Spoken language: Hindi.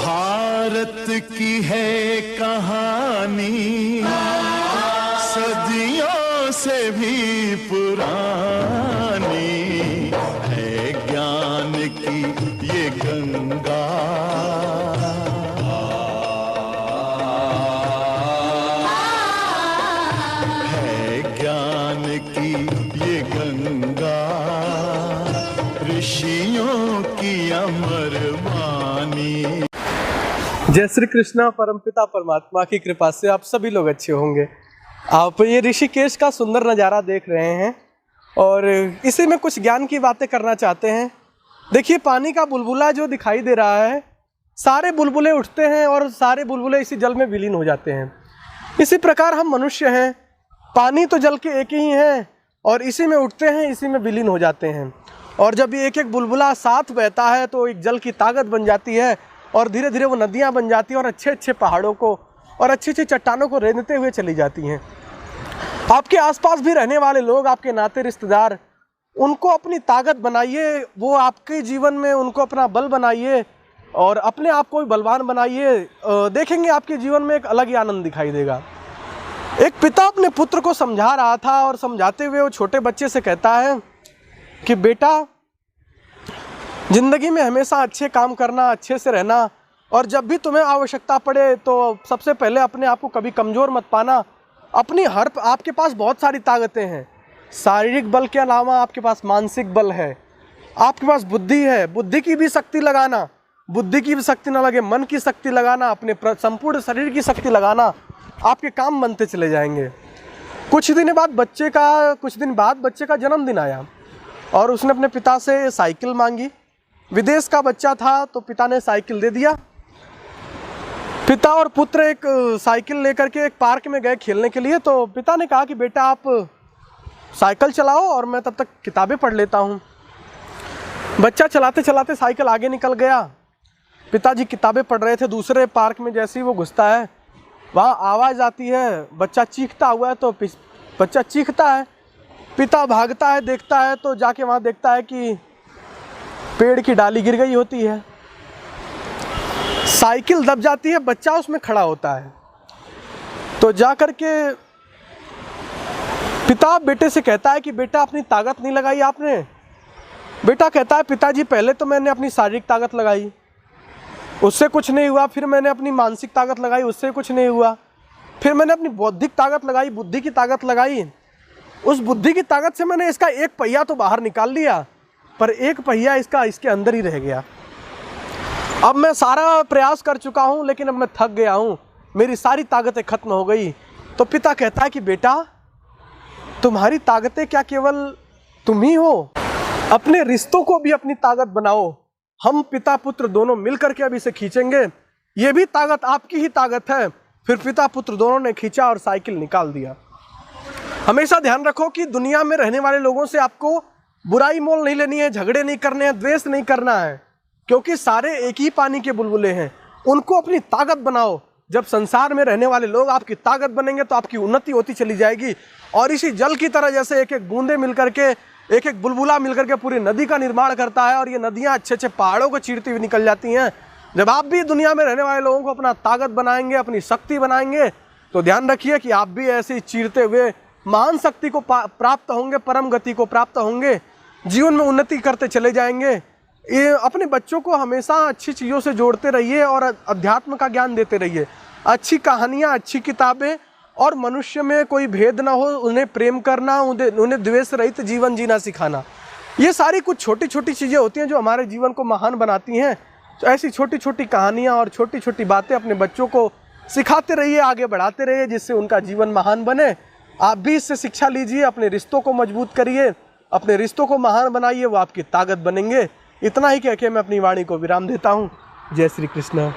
भारत की है कहानी सदियों से भी पुरानी है, ज्ञान की ये गंगा है, ज्ञान की ये गंगा ऋषियों की अमर वाणी। जय श्री कृष्णा। परमपिता परमात्मा की कृपा से आप सभी लोग अच्छे होंगे। आप ये ऋषिकेश का सुंदर नज़ारा देख रहे हैं और इसी में कुछ ज्ञान की बातें करना चाहते हैं। देखिए, पानी का बुलबुला जो दिखाई दे रहा है, सारे बुलबुले उठते हैं और सारे बुलबुले इसी जल में विलीन हो जाते हैं। इसी प्रकार हम मनुष्य हैं, पानी तो जल के एक ही हैं और इसी में उठते हैं, इसी में विलीन हो जाते हैं। और जब ये एक एक बुलबुला साथ बहता है तो एक जल की ताकत बन जाती है और धीरे धीरे वो नदियाँ बन जाती हैं और अच्छे अच्छे पहाड़ों को और अच्छी अच्छी चट्टानों को रेंगते हुए चली जाती हैं। आपके आसपास भी रहने वाले लोग, आपके नाते रिश्तेदार, उनको अपनी ताकत बनाइए, वो आपके जीवन में उनको अपना बल बनाइए और अपने आप को भी बलवान बनाइए। देखेंगे आपके जीवन में एक अलग ही आनंद दिखाई देगा। एक पिता अपने पुत्र को समझा रहा था और समझाते हुए वो छोटे बच्चे से कहता है कि बेटा, ज़िंदगी में हमेशा अच्छे काम करना, अच्छे से रहना, और जब भी तुम्हें आवश्यकता पड़े तो सबसे पहले अपने आप को कभी कमज़ोर मत पाना। आपके पास बहुत सारी ताकतें हैं। शारीरिक बल के अलावा आपके पास मानसिक बल है, आपके पास बुद्धि है। बुद्धि की भी शक्ति लगाना, बुद्धि की भी शक्ति ना लगे, मन की शक्ति लगाना, अपने संपूर्ण शरीर की शक्ति लगाना, आपके काम बनते चले जाएंगे। कुछ दिन बाद बच्चे का जन्मदिन आया और उसने अपने पिता से साइकिल मांगी। विदेश का बच्चा था तो पिता ने साइकिल दे दिया। पिता और पुत्र एक साइकिल लेकर के एक पार्क में गए खेलने के लिए। तो पिता ने कहा कि बेटा, आप साइकिल चलाओ और मैं तब तक किताबें पढ़ लेता हूँ। बच्चा चलाते चलाते साइकिल आगे निकल गया। पिताजी किताबें पढ़ रहे थे। दूसरे पार्क में जैसे ही वो घुसता है, वहाँ आवाज़ आती है, बच्चा चीखता हुआ है। तो बच्चा चीखता है, पिता भागता है, देखता है तो जाके वहाँ देखता है कि पेड़ की डाली गिर गई होती है, साइकिल दब जाती है, बच्चा उसमें खड़ा होता है। तो जा कर के पिता बेटे से कहता है कि बेटा, अपनी ताकत नहीं लगाई आपने। बेटा कहता है, पिताजी, पहले तो मैंने अपनी शारीरिक ताकत लगाई, उससे कुछ नहीं हुआ। फिर मैंने अपनी मानसिक ताकत लगाई, उससे कुछ नहीं हुआ। फिर मैंने अपनी बौद्धिक ताकत लगाई, बुद्धि की ताकत लगाई। उस बुद्धि की ताकत से मैंने इसका एक पहिया तो बाहर निकाल लिया, पर एक पहिया इसके अंदर ही रह गया। अब मैं सारा प्रयास कर चुका हूँ, लेकिन अब मैं थक गया हूँ, मेरी सारी ताकतें खत्म हो गई। तो पिता कहता है कि बेटा, तुम्हारी ताकतें क्या केवल तुम ही हो? अपने रिश्तों को भी अपनी ताकत बनाओ। हम पिता पुत्र दोनों मिलकर के अभी से खींचेंगे, ये भी ताकत आपकी ही ताकत है। फिर पिता पुत्र दोनों ने खींचा और साइकिल निकाल दिया। हमेशा ध्यान रखो कि दुनिया में रहने वाले लोगों से आपको बुराई मोल नहीं लेनी है, झगड़े नहीं करने हैं, द्वेष नहीं करना है, क्योंकि सारे एक ही पानी के बुलबुले हैं। उनको अपनी ताकत बनाओ। जब संसार में रहने वाले लोग आपकी ताकत बनेंगे तो आपकी उन्नति होती चली जाएगी। और इसी जल की तरह जैसे एक एक बूंदे मिलकर के, एक एक बुलबुला मिलकर के पूरी नदी का निर्माण करता है और ये नदियाँ अच्छे अच्छे पहाड़ों को चीरती हुई निकल जाती हैं। जब आप भी दुनिया में रहने वाले लोगों को अपना ताकत बनाएंगे, अपनी शक्ति बनाएंगे, तो ध्यान रखिए कि आप भी ऐसे चीरते हुए महान शक्ति को प्राप्त होंगे, परम गति को प्राप्त होंगे, जीवन में उन्नति करते चले जाएंगे। ये अपने बच्चों को हमेशा अच्छी चीज़ों से जोड़ते रहिए और अध्यात्म का ज्ञान देते रहिए। अच्छी कहानियाँ, अच्छी किताबें, और मनुष्य में कोई भेद ना हो, उन्हें प्रेम करना, उन्हें द्वेष रहित जीवन जीना सिखाना। ये सारी कुछ छोटी छोटी चीज़ें होती हैं जो हमारे जीवन को महान बनाती हैं। तो ऐसी छोटी छोटी कहानियाँ और छोटी छोटी बातें अपने बच्चों को सिखाते रहिए, आगे बढ़ाते रहिए, जिससे उनका जीवन महान बने। आप भी इससे शिक्षा लीजिए, अपने रिश्तों को मजबूत करिए, अपने रिश्तों को महान बनाइए, वो आपकी ताकत बनेंगे। इतना ही कह के मैं अपनी वाणी को विराम देता हूँ। जय श्री कृष्ण।